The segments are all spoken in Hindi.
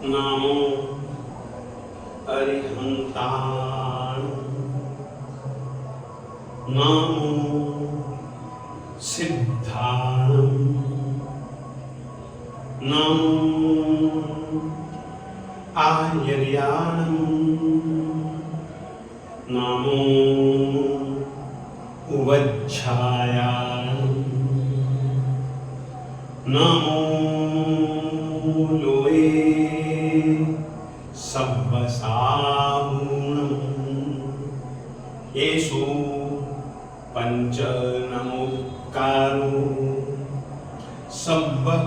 नमो अरिहंताण, नमो सिद्धाणं, नमो आयर्याणं, नमो उवज्झायाणं, नमो लोए सब्बसाहूणं, येषु पंच नमोकारो सब्बपापनाशनो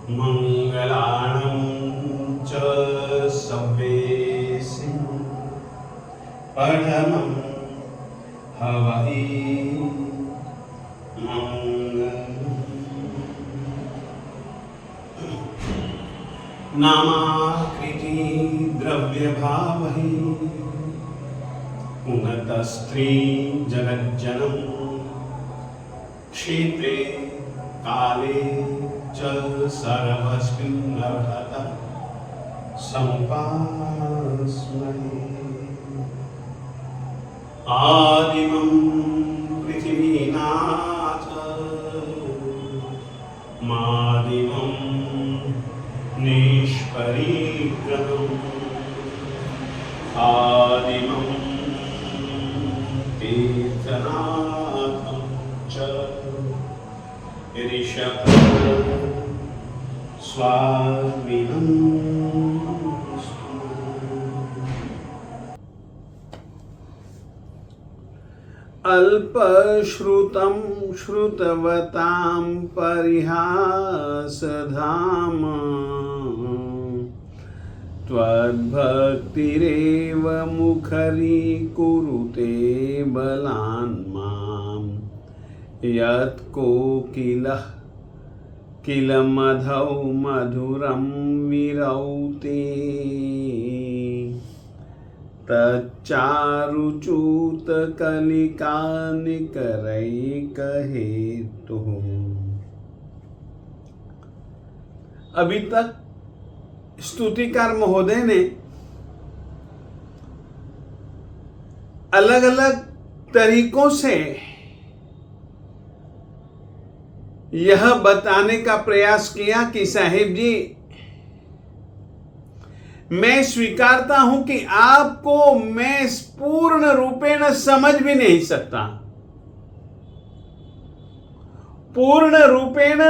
मंगलानं च सब्बेषु परमं हवै नामाकृति द्रव्यभावहि उन्नतस्त्री जगज्जनम क्षेत्रे काले च सर्वस्मिन् अर्हता समुपास्महे। आदिमं पृथिवीनाथ मादिमं निष्परिग्रहम् आदिमं तीर्थनाथं च ऋषभ स्वामिनं। अल्पश्रुतं श्रुतवतां परिहासधाम त्वद्भक्तिरेव मुखरीकुरुते बलान् मां यत्कोकिलः किल मधौ मधुरं विरौते तच्चारुच्यूतकलिकानिकरैकहेतुः। अभी तक स्तुतिकार महोदय ने अलग अलग तरीकों से यह बताने का प्रयास किया कि साहिब जी, मैं स्वीकारता हूं कि आपको मैं पूर्ण रूपेण समझ भी नहीं सकता, पूर्ण रूपेण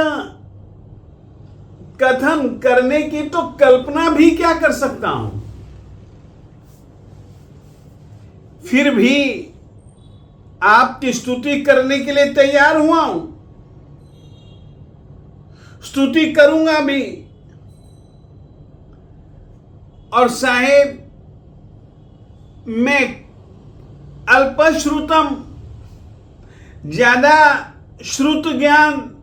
कथन करने की तो कल्पना भी क्या कर सकता हूं, फिर भी आपकी स्तुति करने के लिए तैयार हुआ हूं, स्तुति करूंगा भी। और साहेब, मैं अल्पश्रुतम, ज्यादा श्रुत ज्ञान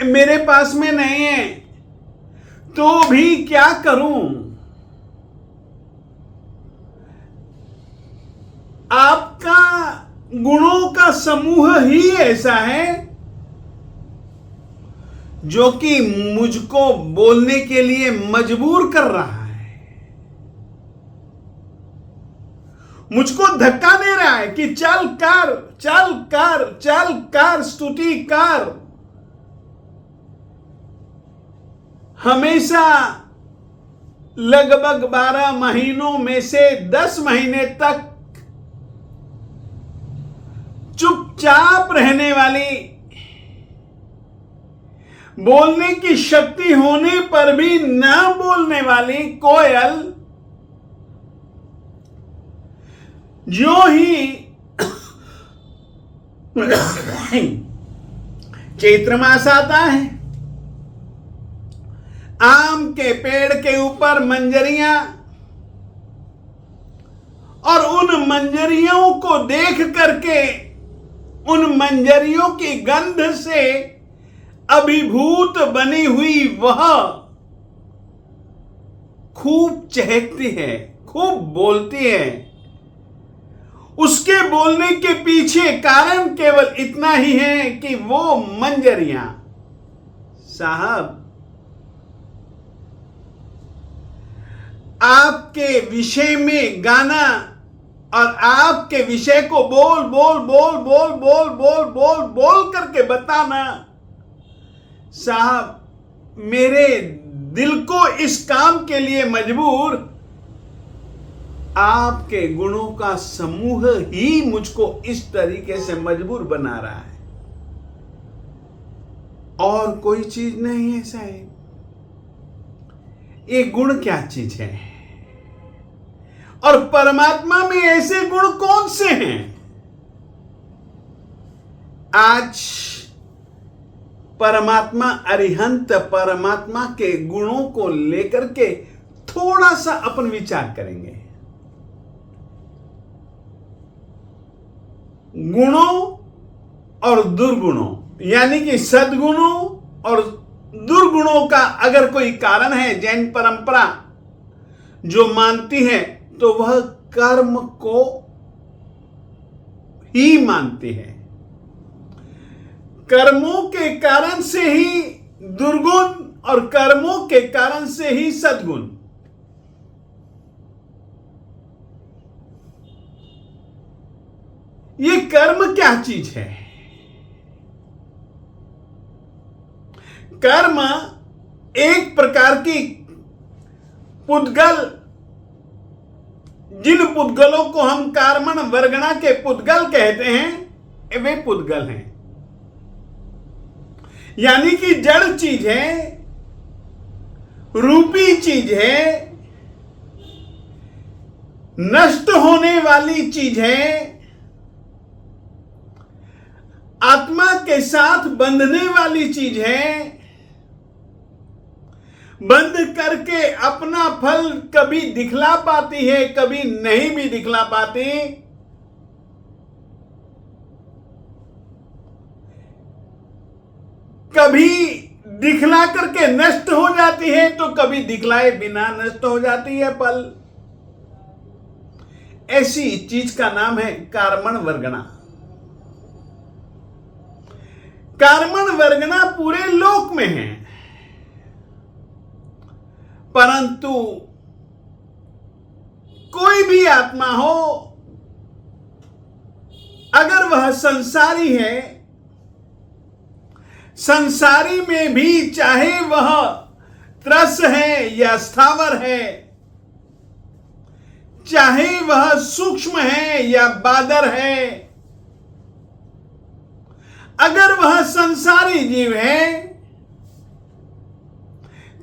मेरे पास में नहीं है, तो भी क्या करूं? आपका गुणों का समूह ही ऐसा है जो कि मुझको बोलने के लिए मजबूर कर रहा है, मुझको धक्का दे रहा है कि चल कर, चल कर, चल कर, स्तुति कर। हमेशा लगभग 12 महीनों में से 10 महीने तक चुपचाप रहने वाली, बोलने की शक्ति होने पर भी न बोलने वाली कोयल जो ही चैत्र मास आता है, आम के पेड़ के ऊपर मंजरियां, और उन मंजरियों को देख करके, उन मंजरियों की गंध से अभिभूत बनी हुई वह खूब चहकती है, खूब बोलती है। उसके बोलने के पीछे कारण केवल इतना ही है कि वो मंजरियां, साहब, आपके विषय में गाना और आपके विषय को बोल बोल बोल बोल बोल बोल बोल बोल करके बताना, साहब, मेरे दिल को इस काम के लिए मजबूर आपके गुणों का समूह ही मुझको इस तरीके से मजबूर बना रहा है, और कोई चीज नहीं है साहब। ये गुण क्या चीज है, और परमात्मा में ऐसे गुण कौन से हैं? आज परमात्मा अरिहंत परमात्मा के गुणों को लेकर के थोड़ा सा अपन विचार करेंगे। गुणों और दुर्गुणों, यानी कि सद्गुणों और दुर्गुणों का अगर कोई कारण है, जैन परंपरा जो मानती है, तो वह कर्म को ही मानती है। कर्मों के कारण से ही दुर्गुण और कर्मों के कारण से ही सद्गुण। ये कर्म क्या चीज है? कर्म एक प्रकार की पुद्गल, जिन पुद्गलों को हम कार्मण वर्गणा के पुद्गल कहते हैं, वे पुद्गल हैं, यानी कि जड़ चीज है, रूपी चीज है, नष्ट होने वाली चीज है, आत्मा के साथ बंधने वाली चीज है। बंद करके अपना फल कभी दिखला पाती है, कभी नहीं भी दिखला पाती। कभी दिखला करके नष्ट हो जाती है, तो कभी दिखलाए बिना नष्ट हो जाती है फल। ऐसी चीज का नाम है कार्मण वर्गणा। कार्मण वर्गणा पूरे लोक में है, परंतु कोई भी आत्मा हो, अगर वह संसारी है, संसारी में भी चाहे वह त्रस है या स्थावर है, चाहे वह सूक्ष्म है या बादर है, अगर वह संसारी जीव है,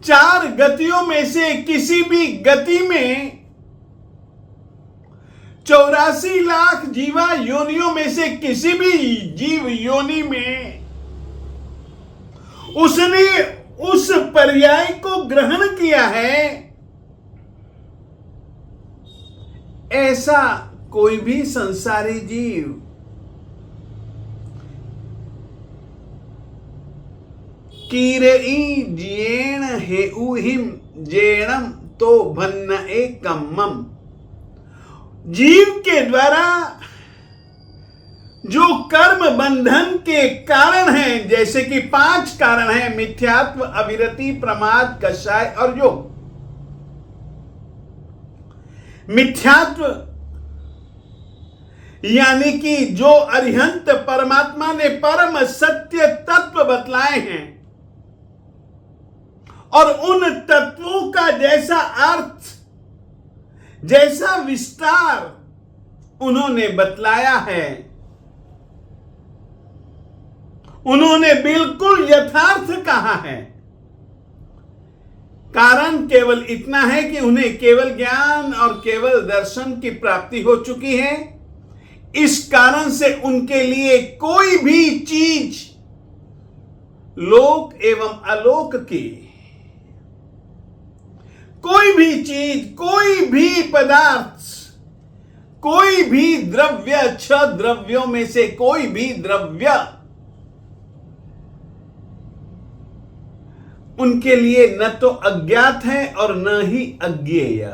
चार गतियों में से किसी भी गति में 84 लाख जीवा योनियों में से किसी भी जीव योनि में उसने उस पर्याय को ग्रहण किया है, ऐसा कोई भी संसारी जीव कीरई जियेण हेउहिम जेणम तो भन्न एकम्मम। जीव के द्वारा जो कर्म बंधन के कारण हैं, जैसे कि 5 कारण हैं, मिथ्यात्व, अविरति, प्रमाद, कषाय और योग। मिथ्यात्व यानी कि जो अरिहंत परमात्मा ने परम सत्य तत्व बतलाए हैं, और उन तत्वों का जैसा अर्थ, जैसा विस्तार उन्होंने बतलाया है, उन्होंने बिल्कुल यथार्थ कहा है। कारण केवल इतना है कि उन्हें केवल ज्ञान और केवल दर्शन की प्राप्ति हो चुकी है। इस कारण से उनके लिए कोई भी चीज लोक एवं अलोक की, कोई भी चीज, कोई भी पदार्थ, कोई भी द्रव्य, 6 द्रव्यों में से कोई भी द्रव्य उनके लिए न तो अज्ञात है और न ही अज्ञेय।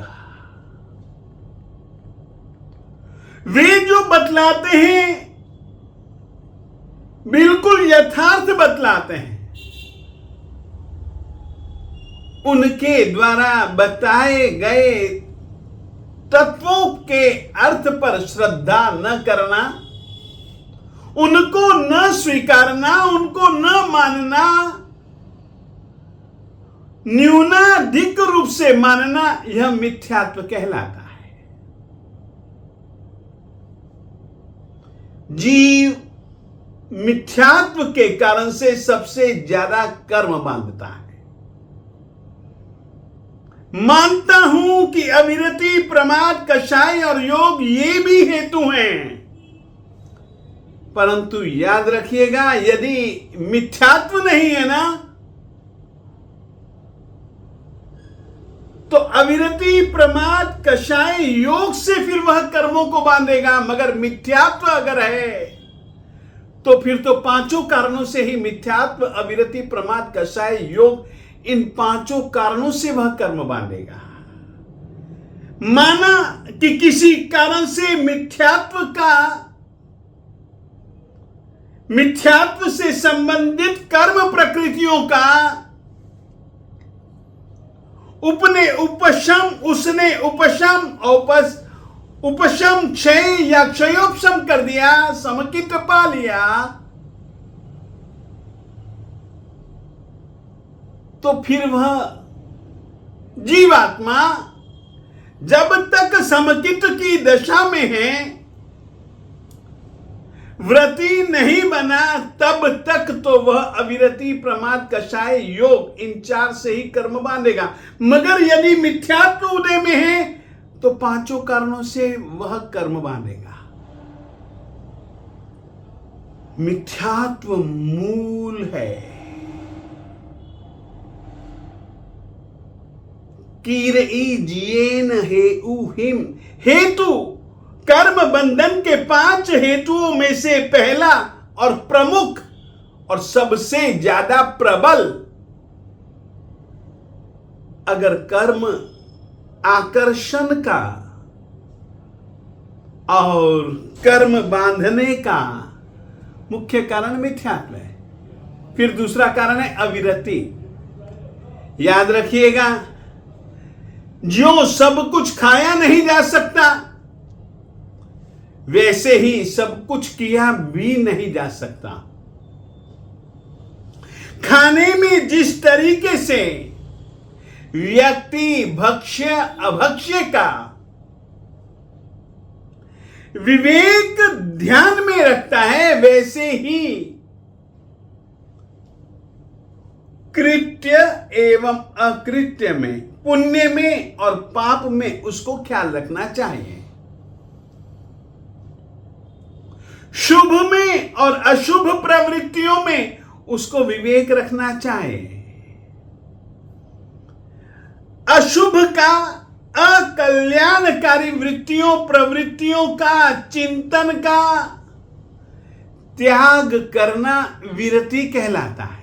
वे जो बतलाते हैं बिल्कुल यथार्थ बतलाते हैं। उनके द्वारा बताए गए तत्वों के अर्थ पर श्रद्धा न करना, उनको न स्वीकारना, उनको न मानना, न्यूनाधिक रूप से मानना, यह मिथ्यात्व कहलाता है। जीव मिथ्यात्व के कारण से सबसे ज्यादा कर्म बांधता है। मानता हूं कि अविरति, प्रमाद, कषाय और योग ये भी हेतु हैं, परंतु याद रखिएगा, यदि मिथ्यात्व नहीं है ना, तो अविरति, प्रमाद, कषाय, योग से फिर वह कर्मों को बांधेगा। मगर मिथ्यात्व अगर है तो फिर तो पांचों कारणों से ही मिथ्यात्व, अविरति, प्रमाद, कषाय, योग, इन पांचों कारणों से वह कर्म बांधेगा। माना कि किसी कारण से मिथ्यात्व से संबंधित कर्म प्रकृतियों का उपने उपशम, उसने उपशम, उपशम क्षय या क्षयोपशम कर दिया, समकित पा लिया, तो फिर वह जीवात्मा जब तक समकित की दशा में है, व्रती नहीं बना, तब तक तो वह अविरति, प्रमाद, कषाय, योग, इन चार से ही कर्म बांधेगा। मगर यदि मिथ्यात्व उदय में है तो पांचों कारणों से वह कर्म बांधेगा। मिथ्यात्व मूल है। कीरई जियेन हेउहिम, हेतु कर्म बंधन के 5 हेतुओं में से पहला और प्रमुख और सबसे ज्यादा प्रबल, अगर कर्म आकर्षण का और कर्म बांधने का मुख्य कारण मिथ्यात्व है। फिर दूसरा कारण है अविरति। याद रखिएगा, जो सब कुछ खाया नहीं जा सकता, वैसे ही सब कुछ किया भी नहीं जा सकता। खाने में जिस तरीके से व्यक्ति भक्ष्य अभक्ष्य का विवेक ध्यान में रखता है, वैसे ही कृत्य एवं अकृत्य में, पुण्य में और पाप में उसको ख्याल रखना चाहिए। शुभ में और अशुभ प्रवृत्तियों में उसको विवेक रखना चाहिए। अशुभ का, अकल्याणकारी वृत्तियों प्रवृत्तियों का, चिंतन का त्याग करना विरति कहलाता है।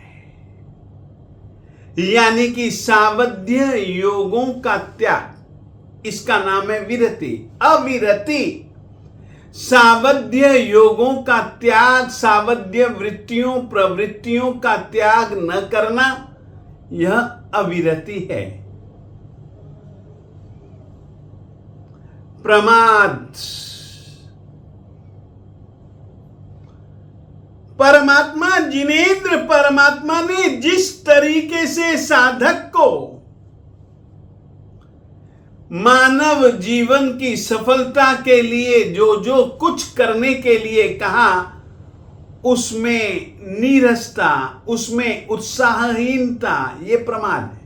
यानी कि सावध्य योगों का त्याग, इसका नाम है विरति। अविरति सावध्य योगों का त्याग, सावध्य वृत्तियों प्रवृत्तियों का त्याग न करना, यह अविरति है। प्रमाद, परमात्मा जिनेंद्र परमात्मा ने जिस तरीके से साधक को मानव जीवन की सफलता के लिए जो जो कुछ करने के लिए कहा, उसमें नीरसता, उसमें उत्साहहीनता, ये प्रमाद है।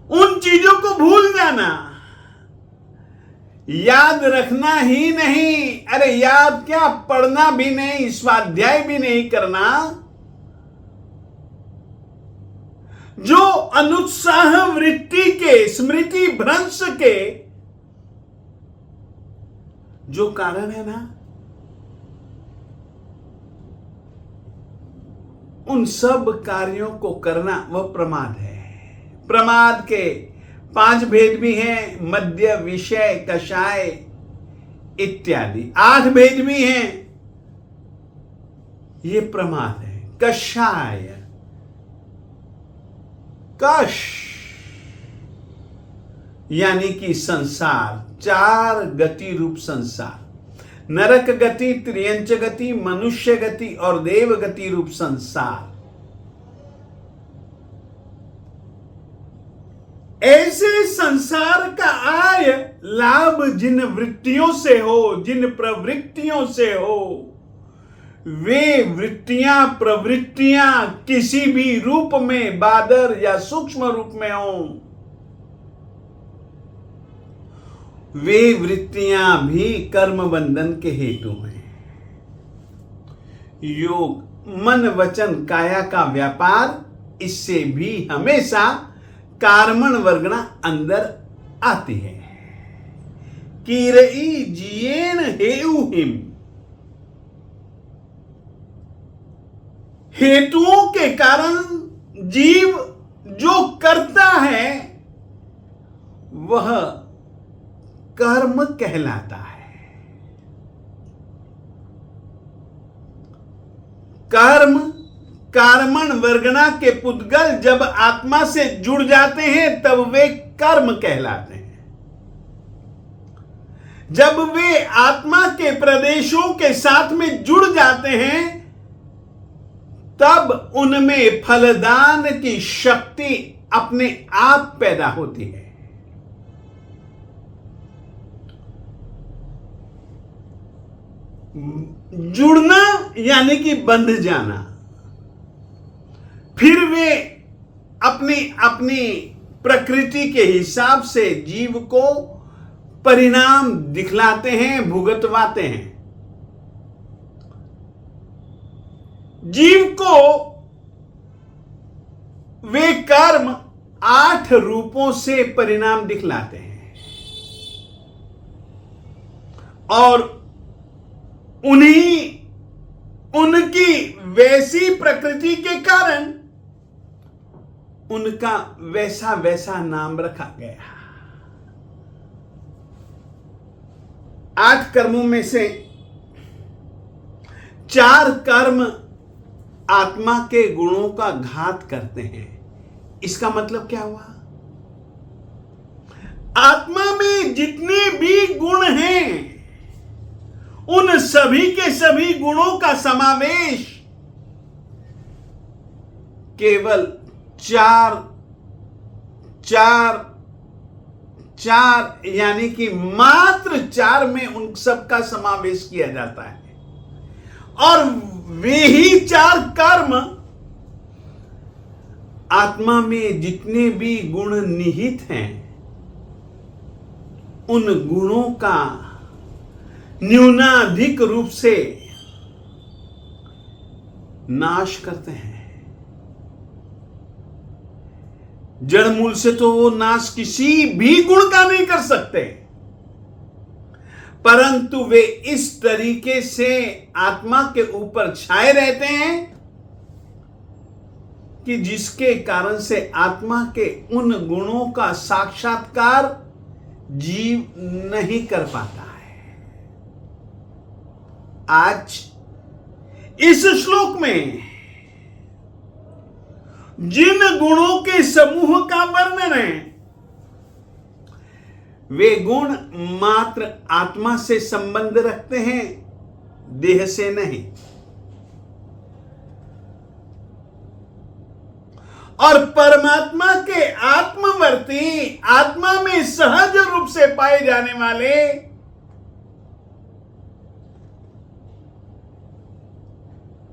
उन चीजों को भूल जाना, याद रखना ही नहीं, अरे याद क्या, पढ़ना भी नहीं, स्वाध्याय भी नहीं करना। जो अनुत्साह वृत्ति के, स्मृति भ्रंश के जो कारण है ना, उन सब कार्यों को करना वह प्रमाद है। प्रमाद के 5 भेद भी हैं, मद्य, विषय, कषाय इत्यादि 8 भेद भी हैं। ये प्रमाद है। कषाय, कश यानी कि संसार, 4 गति रूप संसार, नरक गति, त्रियंच गति, मनुष्य गति और देव गति रूप संसार। ऐसे संसार का आय लाभ जिन वृत्तियों से हो, जिन प्रवृत्तियों से हो, वे वृत्तियां प्रवृत्तियां किसी भी रूप में, बादर या सूक्ष्म रूप में हो, वे वृत्तियां भी कर्म बंधन के हेतु हैं। योग मन वचन काया का व्यापार, इससे भी हमेशा कार्मण वर्गणा अंदर आती है। कीरई जियेन हेउ हिम, हेतुओं के कारण जीव जो करता है वह कर्म कहलाता है। कर्म कार्मण वर्गणा के पुद्गल जब आत्मा से जुड़ जाते हैं तब वे कर्म कहलाते हैं। जब वे आत्मा के प्रदेशों के साथ में जुड़ जाते हैं तब उनमें फलदान की शक्ति अपने आप पैदा होती है। जुड़ना यानी कि बंध जाना, फिर वे अपनी अपनी प्रकृति के हिसाब से जीव को परिणाम दिखलाते हैं, भुगतवाते हैं। जीव को वे कर्म 8 रूपों से परिणाम दिखलाते हैं और उनकी वैसी प्रकृति के कारण उनका वैसा वैसा नाम रखा गया। 8 कर्मों में से 4 कर्म आत्मा के गुणों का घात करते हैं। इसका मतलब क्या हुआ? आत्मा में जितने भी गुण हैं उन सभी के सभी गुणों का समावेश केवल 4 यानी कि मात्र 4 में उन सब का समावेश किया जाता है। और वे ही 4 कर्म आत्मा में जितने भी गुण निहित हैं उन गुणों का न्यूनाधिक रूप से नाश करते हैं। जड़ मूल से तो वो नाश किसी भी गुण का नहीं कर सकते, परंतु वे इस तरीके से आत्मा के ऊपर छाए रहते हैं कि जिसके कारण से आत्मा के उन गुणों का साक्षात्कार जीव नहीं कर पाता है। आज इस श्लोक में जिन गुणों के समूह का वर्णन है वे गुण मात्र आत्मा से संबंध रखते हैं, देह से नहीं। और परमात्मा के आत्मवर्ती, आत्मा में सहज रूप से पाए जाने वाले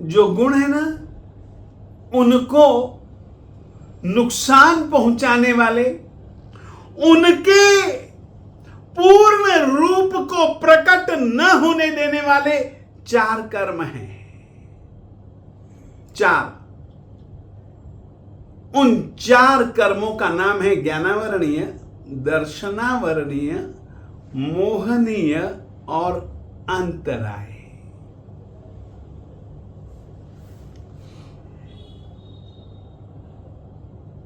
जो गुण है ना, उनको नुकसान पहुंचाने वाले, उनके पूर्ण रूप को प्रकट न होने देने वाले 4 कर्म हैं। 4 उन 4 कर्मों का नाम है ज्ञानावरणीय, दर्शनावरणीय, मोहनीय और अंतराय।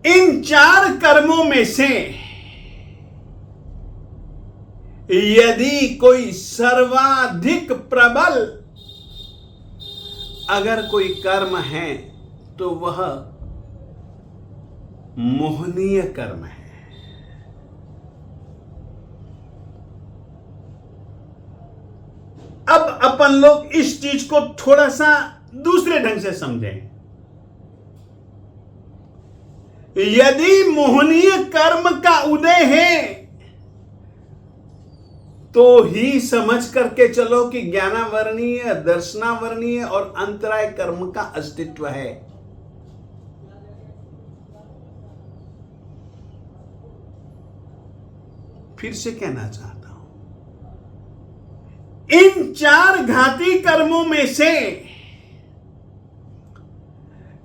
इन 4 कर्मों में से यदि कोई सर्वाधिक प्रबल अगर कोई कर्म है तो वह मोहनीय कर्म है। अब अपन लोग इस चीज को थोड़ा सा दूसरे ढंग से समझें। यदि मोहनीय कर्म का उदय है तो ही समझ करके चलो कि ज्ञानावरणीय, दर्शनावरणीय और अंतराय कर्म का अस्तित्व है। फिर से कहना चाहता हूं, इन 4 घाती कर्मों में से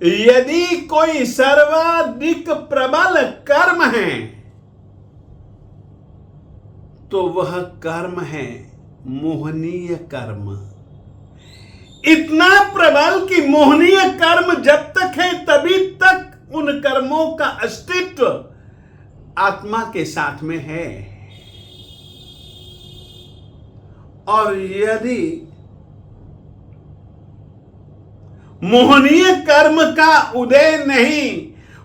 यदि कोई सर्वाधिक प्रबल कर्म है तो वह कर्म है मोहनीय कर्म। इतना प्रबल कि मोहनीय कर्म जब तक है तभी तक उन कर्मों का अस्तित्व आत्मा के साथ में है, और यदि मोहनीय कर्म का उदय नहीं,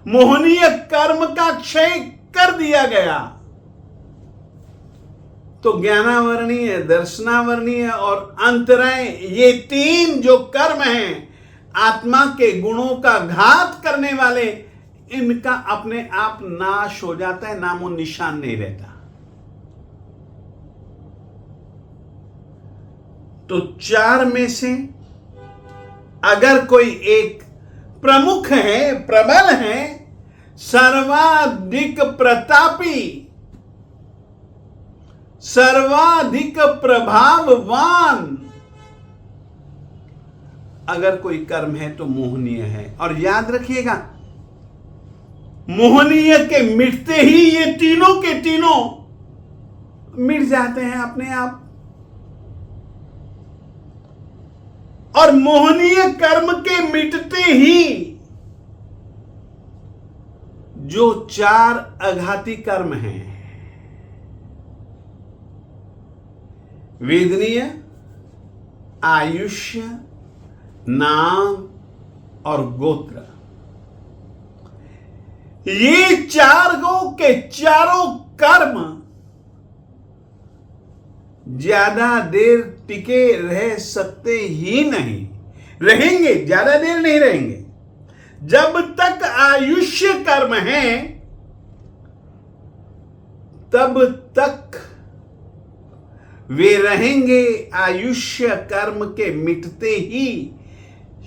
मोहनीय कर्म का क्षय कर दिया गया, तो ज्ञानावरणीय, दर्शनावरणीय और अंतराय, ये 3 जो कर्म हैं आत्मा के गुणों का घात करने वाले, इनका अपने आप नाश हो जाता है, नामो निशान नहीं रहता। तो 4 में से अगर कोई एक प्रमुख है, प्रबल है, सर्वाधिक प्रतापी, सर्वाधिक प्रभाववान अगर कोई कर्म है तो मोहनीय है। और याद रखिएगा, मोहनीय के मिटते ही ये तीनों के तीनों मिट जाते हैं अपने आप। और मोहनीय कर्म के मिटते ही जो 4 अघाती कर्म हैं, वेदनीय, आयुष्य, नाम और गोत्र, ये 4 के चारों कर्म ज्यादा देर टिके रह सकते ही नहीं, रहेंगे, ज्यादा देर नहीं रहेंगे। जब तक आयुष्य कर्म है तब तक वे रहेंगे। आयुष्य कर्म के मिटते ही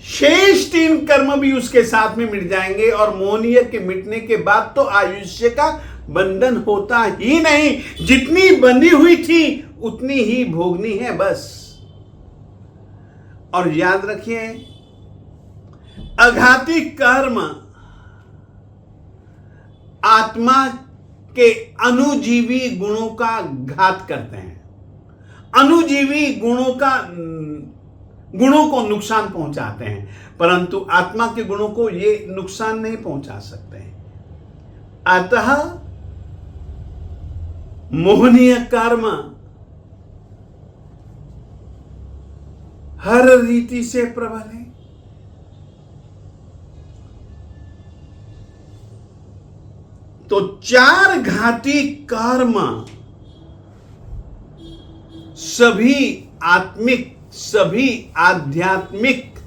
शेष 3 कर्म भी उसके साथ में मिट जाएंगे, और मोहनीय के मिटने के बाद तो आयुष्य का बंधन होता ही नहीं। जितनी बंधी हुई थी उतनी ही भोगनी है बस। और याद रखिए, अघाती कर्म आत्मा के अनुजीवी गुणों का घात करते हैं, अनुजीवी गुणों को नुकसान पहुंचाते हैं, परंतु आत्मा के गुणों को ये नुकसान नहीं पहुंचा सकते हैं। अतः मोहनीय कर्म हर रीति से प्रबल है। तो 4 घाती कर्म सभी आत्मिक, सभी आध्यात्मिक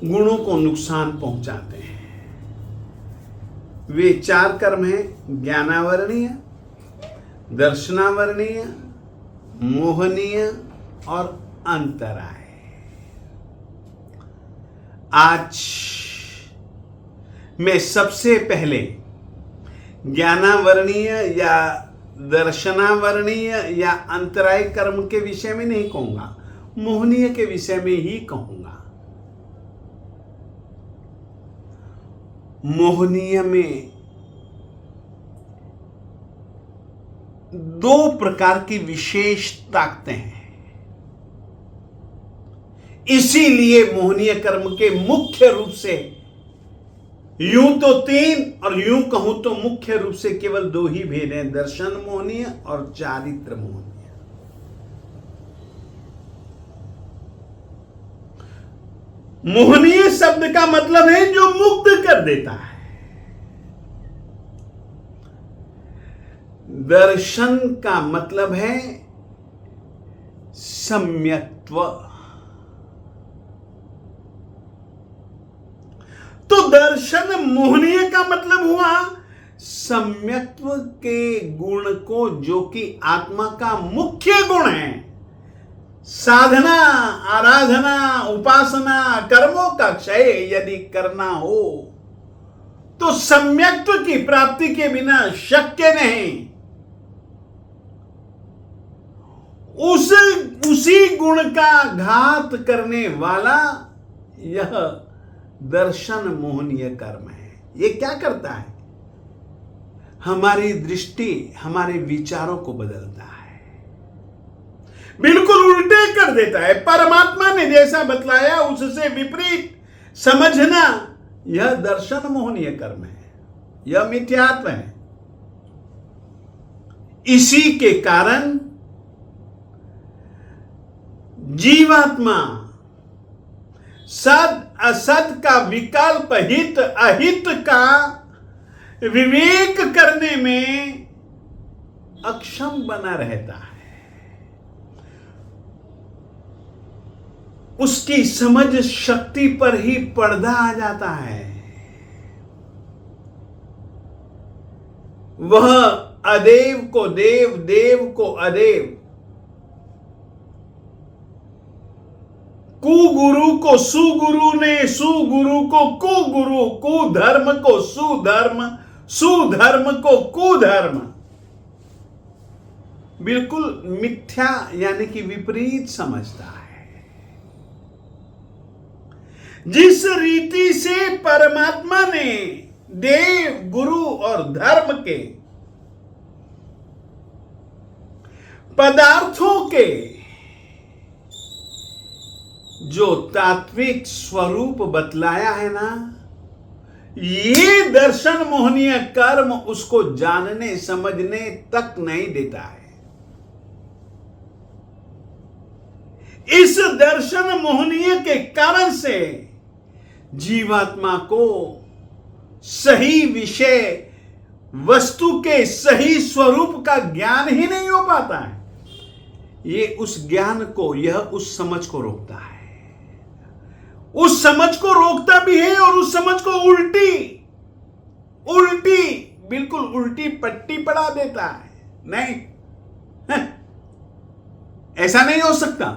गुणों को नुकसान पहुंचाते हैं। वे 4 कर्म हैं, ज्ञानावरणीय, दर्शनावरणीय, मोहनीय और अंतराय। आज मैं सबसे पहले ज्ञानावरणीय या दर्शनावरणीय या अंतराय कर्म के विषय में नहीं कहूंगा, मोहनीय के विषय में ही कहूंगा। मोहनीय में 2 प्रकार की विशेष ताकतें हैं। इसीलिए मोहनीय कर्म के मुख्य रूप से यूं तो तीन और यूं कहूं तो मुख्य रूप से केवल दो ही भेद हैं, दर्शन मोहनीय और चारित्र मोहनीय। मोहनीय शब्द का मतलब है जो मुग्ध कर देता है। दर्शन का मतलब है सम्यक्त्व। तो दर्शन मोहनीय का मतलब हुआ सम्यक्त्व के गुण को, जो कि आत्मा का मुख्य गुण है। साधना, आराधना, उपासना, कर्मों का क्षय यदि करना हो तो सम्यक्त्व की प्राप्ति के बिना शक्य नहीं। उसी गुण का घात करने वाला यह दर्शन मोहनीय कर्म है। ये क्या करता है? हमारी दृष्टि, हमारे विचारों को बदलता है, बिल्कुल उल्टे कर देता है। परमात्मा ने जैसा बतलाया उससे विपरीत समझना, यह दर्शन मोहनीय कर्म है, यह मिथ्यात्व है। इसी के कारण जीवात्मा सद असद का विकल्प, हित अहित का विवेक करने में अक्षम बना रहता है। उसकी समझ शक्ति पर ही पर्दा आ जाता है। वह अदेव को देव, देव को अदेव, कुगुरु को सुगुरु ने, सुगुरु को कुगुरु, कुधर्म को सुधर्म, सुधर्म को कुधर्म, बिल्कुल मिथ्या यानी कि विपरीत समझता है। जिस रीति से परमात्मा ने देव, गुरु और धर्म के पदार्थों के जो तात्विक स्वरूप बतलाया है ना, ये दर्शन मोहनीय कर्म उसको जानने समझने तक नहीं देता है। इस दर्शन मोहनीय के कारण से जीवात्मा को सही विषय वस्तु के सही स्वरूप का ज्ञान ही नहीं हो पाता है। ये उस ज्ञान को, यह उस समझ को रोकता है, उस समझ को रोकता भी है और उस समझ को उल्टी बिल्कुल उल्टी पट्टी पड़ा देता है। नहीं, ऐसा नहीं हो सकता।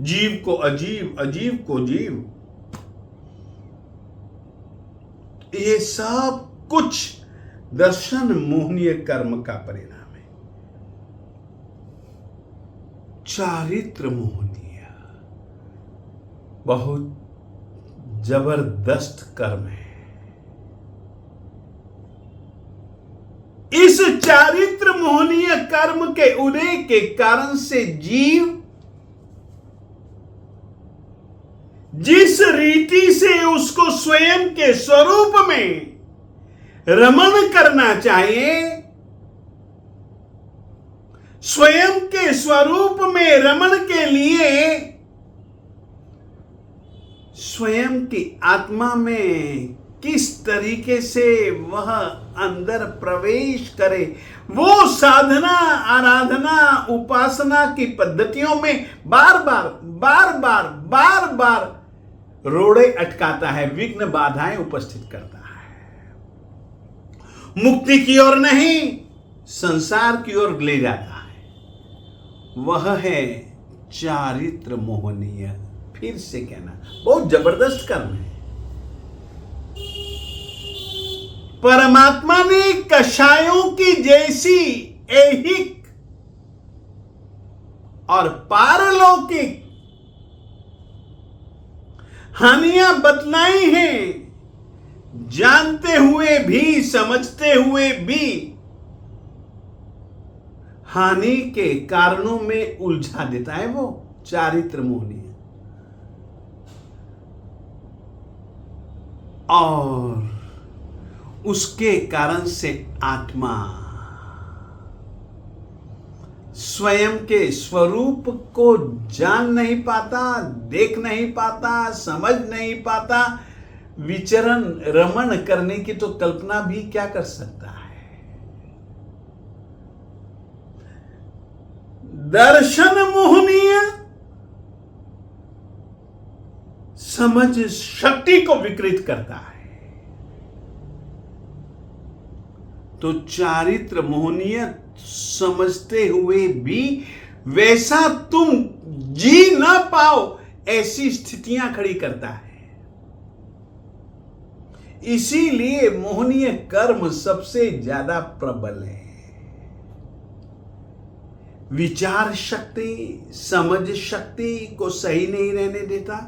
जीव को अजीव, अजीव को जीव, ये सब कुछ दर्शन मोहनीय कर्म का परिणाम है। चारित्र मोहनीय बहुत जबरदस्त कर्म है। इस चारित्र मोहनीय कर्म के उदय के कारण से जीव जिस रीति से उसको स्वयं के स्वरूप में रमण करना चाहिए, स्वयं के स्वरूप में रमण के लिए स्वयं की आत्मा में किस तरीके से वह अंदर प्रवेश करे, वो साधना, आराधना, उपासना की पद्धतियों में बार बार रोड़े अटकाता है, विघ्न बाधाएं उपस्थित करता है। मुक्ति की ओर नहीं, संसार की ओर ले जाता है। वह है चारित्र मोहनीय। फिर से कहना, बहुत जबरदस्त कर्म है। परमात्मा ने कषायों की जैसी ऐहिक और पारलौकिक हानियां बतलाई हैं, जानते हुए भी, समझते हुए भी हानि के कारणों में उलझा देता है वो चारित्र मोहनीय। और उसके कारण से आत्मा स्वयं के स्वरूप को जान नहीं पाता, देख नहीं पाता, समझ नहीं पाता, विचरण रमण करने की तो कल्पना भी क्या कर सकता है। दर्शन मोहनीय समझ शक्ति को विकृत करता है, तो चारित्र मोहनीय समझते हुए भी वैसा तुम जी ना पाओ ऐसी स्थितियां खड़ी करता है। इसीलिए मोहनीय कर्म सबसे ज्यादा प्रबल है। विचार शक्ति, समझ शक्ति को सही नहीं रहने देता,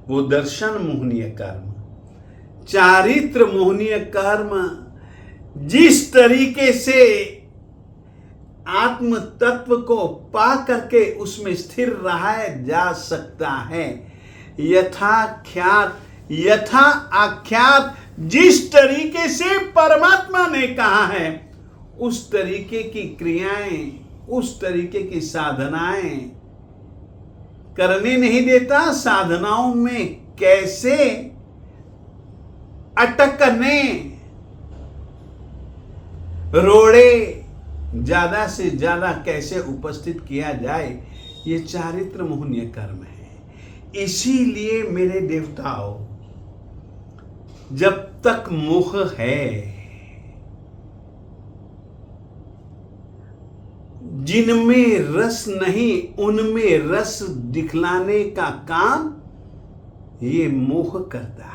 वो दर्शन मोहनीय कर्म। चारित्र मोहनीय कर्म जिस तरीके से आत्म तत्व को पा करके उसमें स्थिर रहा जा सकता है, यथाख्यात यथा आख्यात जिस तरीके से परमात्मा ने कहा है उस तरीके की क्रियाएं, उस तरीके की साधनाएं करने नहीं देता। साधनाओं में कैसे अटकने, रोड़े ज्यादा से ज्यादा कैसे उपस्थित किया जाए, ये चारित्र मोहनीय कर्म है। इसीलिए मेरे देवताओं, जब तक मोह है, जिनमें रस नहीं उनमें रस दिखलाने का काम ये मोह करता है।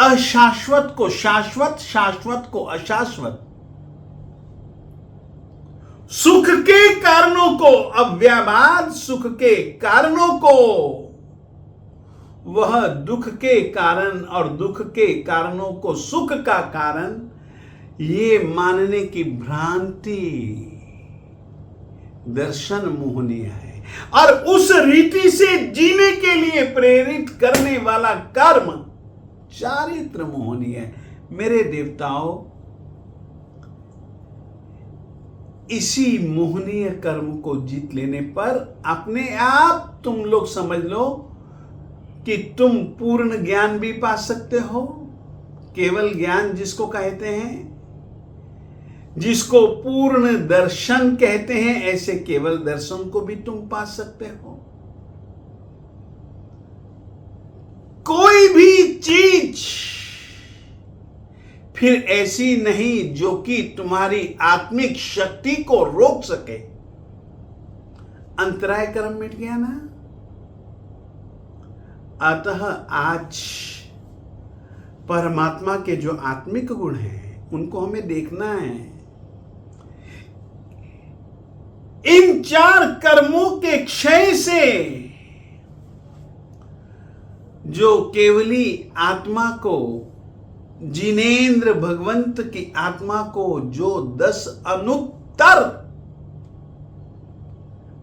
अशाश्वत को शाश्वत, शाश्वत को अशाश्वत, सुख के कारणों को अव्याभात, सुख के कारणों को वह दुख के कारण और दुख के कारणों को सुख का कारण, ये मानने की भ्रांति दर्शन मोहनीय है। और उस रीति से जीने के लिए प्रेरित करने वाला कर्म चारित्र मोहनीय है। मेरे देवताओं, इसी मोहनीय कर्म को जीत लेने पर अपने आप तुम लोग समझ लो कि तुम पूर्ण ज्ञान भी पा सकते हो। केवल ज्ञान जिसको कहते हैं, जिसको पूर्ण दर्शन कहते हैं, ऐसे केवल दर्शन को भी तुम पा सकते हो। कोई भी चीज फिर ऐसी नहीं जो कि तुम्हारी आत्मिक शक्ति को रोक सके। अंतराय कर्म मिट गया ना। अतः आज परमात्मा के जो आत्मिक गुण हैं उनको हमें देखना है। इन चार कर्मों के क्षय से जो केवली आत्मा को, जिनेंद्र भगवंत की आत्मा को जो 10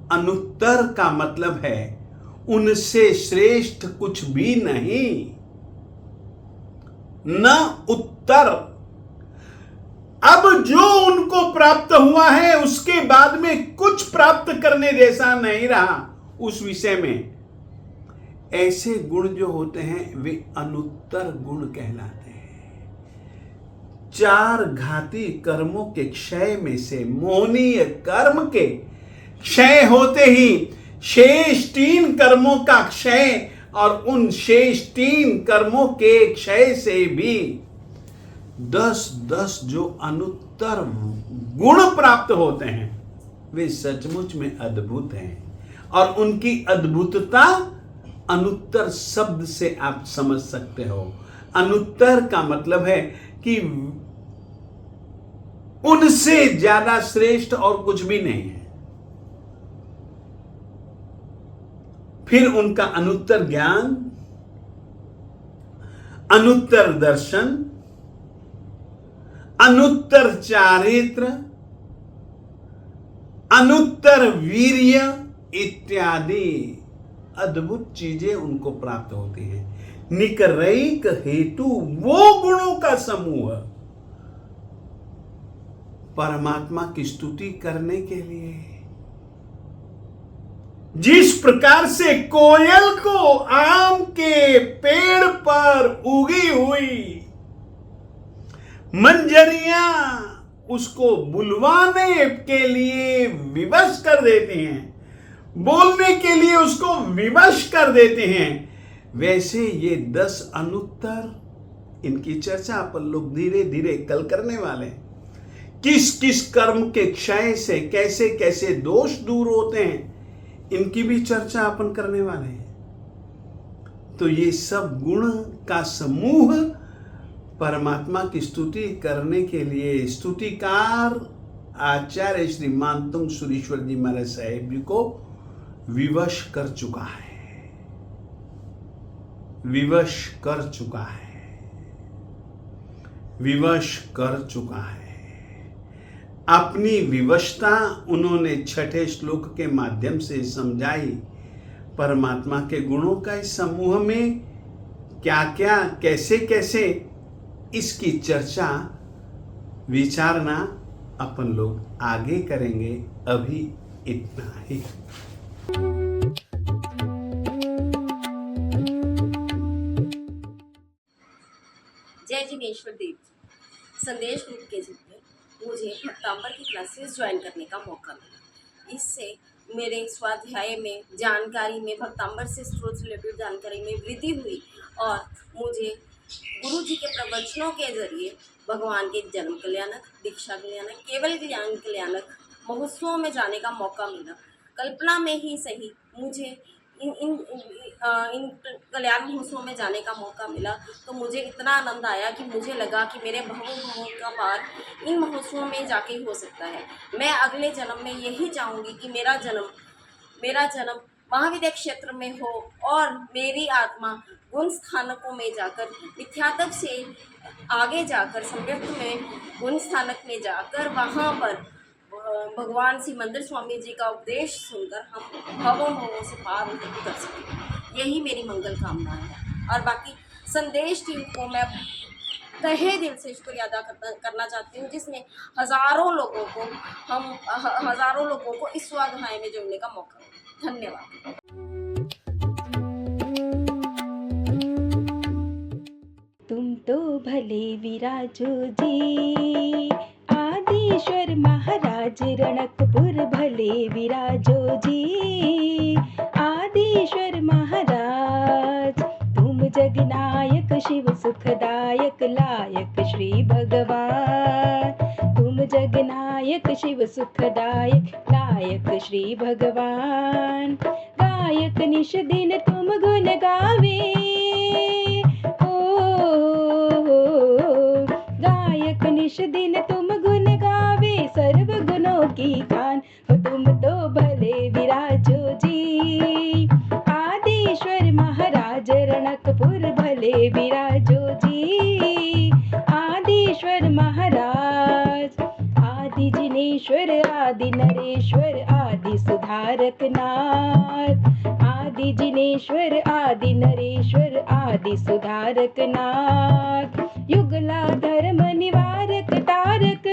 अनुत्तर का मतलब है उनसे श्रेष्ठ कुछ भी नहीं, न उत्तर। अब जो उनको प्राप्त हुआ है उसके बाद में कुछ प्राप्त करने जैसा नहीं रहा उस विषय में। ऐसे गुण जो होते हैं वे अनुत्तर गुण कहलाते हैं। 4 घाती कर्मों के क्षय में से मोहनीय कर्म के क्षय होते ही शेष 3 कर्मों का क्षय, और उन शेष 3 कर्मों के क्षय से भी 10 जो अनुत्तर गुण प्राप्त होते हैं वे सचमुच में अद्भुत हैं। और उनकी अद्भुतता अनुत्तर शब्द से आप समझ सकते हो। अनुत्तर का मतलब है कि उनसे ज्यादा श्रेष्ठ और कुछ भी नहीं है। फिर उनका अनुत्तर ज्ञान, अनुत्तर दर्शन, अनुत्तर चारित्र, अनुत्तर वीर्य, इत्यादि अद्भुत चीजें उनको प्राप्त होती हैं। निकरैक हेतु वो गुणों का समूह परमात्मा की स्तुति करने के लिए। जिस प्रकार से कोयल को आम के पेड़ पर उगी हुई मंजरियां उसको बुलवाने के लिए विवश कर देते हैं, बोलने के लिए उसको विवश कर देते हैं, वैसे ये 10 अनुत्तर, इनकी चर्चा अपन लोग धीरे धीरे कल करने वाले हैं। किस किस कर्म के क्षय से कैसे कैसे दोष दूर होते हैं, इनकी भी चर्चा अपन करने वाले हैं। तो ये सब गुण का समूह परमात्मा की स्तुति करने के लिए स्तुतिकार आचार्य श्री मानतुंग सुरेश्वर जी महाराज साहेब जी को विवश कर चुका है, विवश कर चुका है, विवश कर चुका है। अपनी विवशता उन्होंने 6ठे श्लोक के माध्यम से समझाई। परमात्मा के गुणों का इस समूह में क्या क्या कैसे कैसे, इसकी चर्चा विचारना अपन लोग आगे करेंगे। अभी इतना ही। जय जिनेश्वर देव जी। संदेश ग्रुप के जरिए मुझे भक्तांबर की क्लासेस ज्वाइन करने का मौका मिला। इससे मेरे स्वाध्याय में, जानकारी में, भक्तांबर से स्रोत रिलेटेड जानकारी में वृद्धि हुई और मुझे गुरु जी के प्रवचनों के जरिए भगवान के जन्म कल्याणक, दीक्षा कल्याणक, केवल ज्ञान कल्याणक महोत्सवों में जाने का मौका मिला। कल्पना में ही सही मुझे इन कल्याण महोत्सव में जाने का मौका मिला, तो मुझे इतना आनंद आया कि मुझे लगा कि मेरे भवों का पार इन महोत्सवों में जाके ही हो सकता है। मैं अगले जन्म में यही चाहूँगी कि मेरा जन्म महाविद्या क्षेत्र में हो और मेरी आत्मा गुण स्थानकों में जाकर, मिथ्यात्व से आगे जाकर संव्यक्त में गुण स्थानक में जाकर वहाँ पर भगवान श्री मंदिर स्वामी जी का उपदेश सुनकर हम भवों से पार कर सकें। यही मेरी मंगल कामना है। और बाकी संदेश टीम को मैं तहे दिल से शुक्रिया अदा करना चाहती हूँ, जिसने हज़ारों लोगों को इस स्वाध्याय में जुड़ने का मौका दिया। धन्यवाद। तुम तो भले विराजो जी, आदिश्वर महाराज रणकपुर भले विराजो जी। आदिश्वर महाराज तुम जगनायक, शिव सुखदायक, लायक श्री भगवान। तुम जगनायक, शिव सुखदायक, लायक श्री भगवान। गायक निश दिन तुम गुण गावे, गायक निश दिन तुम गुण गावे, सर्व गुणों की खान हो तुम तो भले विराजो जी। आदिश्वर महाराज रणकपुर भले विराजो जी। आदिश्वर महाराज आदि जिनेश्वर, आदि नरेश्वर, आदि सुधारक नाथ। आदि जिनेश्वर, आदि नरेश्वर, आदि सुधारक नाथ। युगला धर्म निवारक तारक,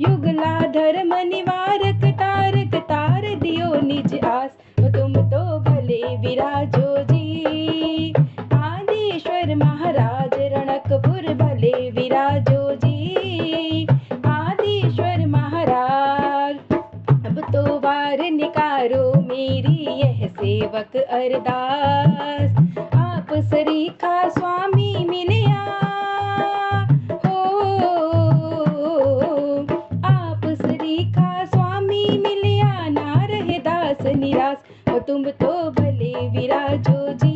युगला धर्म निवारक तारक, तार दियो निज आस तुम तो भले विराजो जी। आदिश्वर महाराज रणकपुर भले विराजो जी। आदिश्वर महाराज अब तो वार निकारो मेरी यह सेवक अरदास। आप सरीखा स्वामी मिलिया हो, आप सरीखा स्वामी मिलिया, ना रहे दास निराश हो तुम तो भले विराजो जी।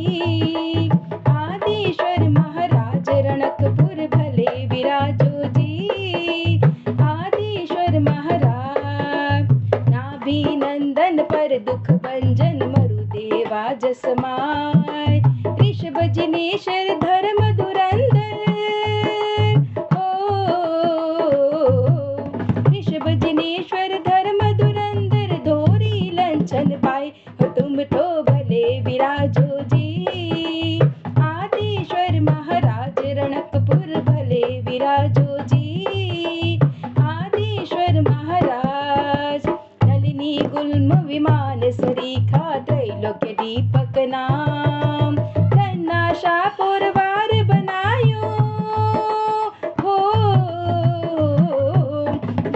आदिश्वर महाराज रणकपुर भले विराजो जी। आदिश्वर महाराज नाभि नंदन पर दुख भंजन, मरुदेवा जसमाय। ऋषभ जिनेश्वर धर्म धुरंधर, विराजो जी आदिश्वर महाराज। नलिनी गुल्म विमान सरीखा त्रैलोक्य दीपक नाम धन्नाशा पुरवार बनायो हो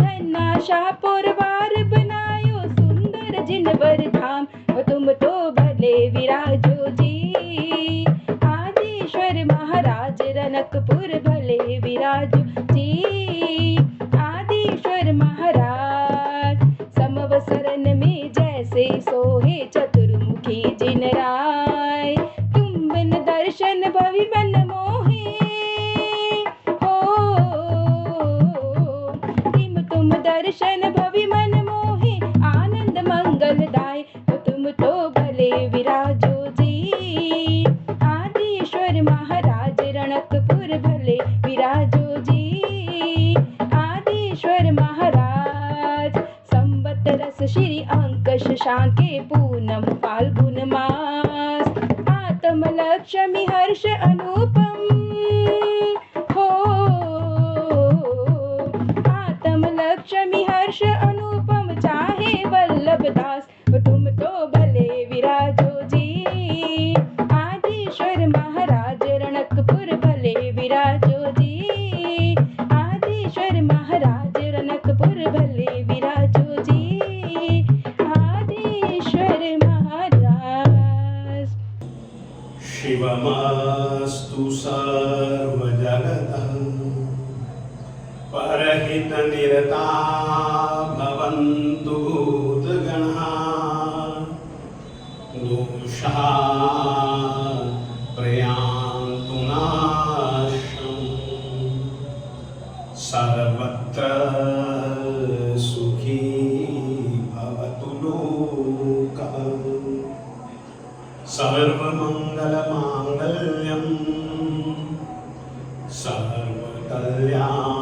धन्नाशा पुरवार बनायो सुंदर जिनवर धाम तुम तो भले विराजो जी आदिश्वर महाराज रनकपुर भले विराजो जी आदिश्वर महाराज। समवसरन में जैसे सोहे चतुर्मुखी जिन राय तुम बिन दर्शन भवि मन मोहे हो तुम दर्शन भवि मन मोहे आनंद मंगल दाय तुम तो भले विराजो जी आदिश्वर महाराज रणकपुर भले विराजो जी आदिश्वर महाराज। संवत रस श्री अंक शशांके पूनम फाल्गुन मास आत्म लक्ष्मी हर्ष अनुपम हो आत्म लक्ष्मी हर्ष अनुपम चाहे वल्लभ दास तुम तो भले विराजो जी आदिश्वर महाराज रणकपुर भले विराजो जी आदिश्वर महाराज रणकपुर भले विराजो जी आदिश्वर महाराज। शिवमस्तु सर्वजगतः परहित निरता भवन्तु भूतगणाः दोषाः प्रयान्तु नाशम् सर्वत्र सुखी भवतु लोकः सर्वमङ्गलमाङ्गल्यं सर्वकल्याणं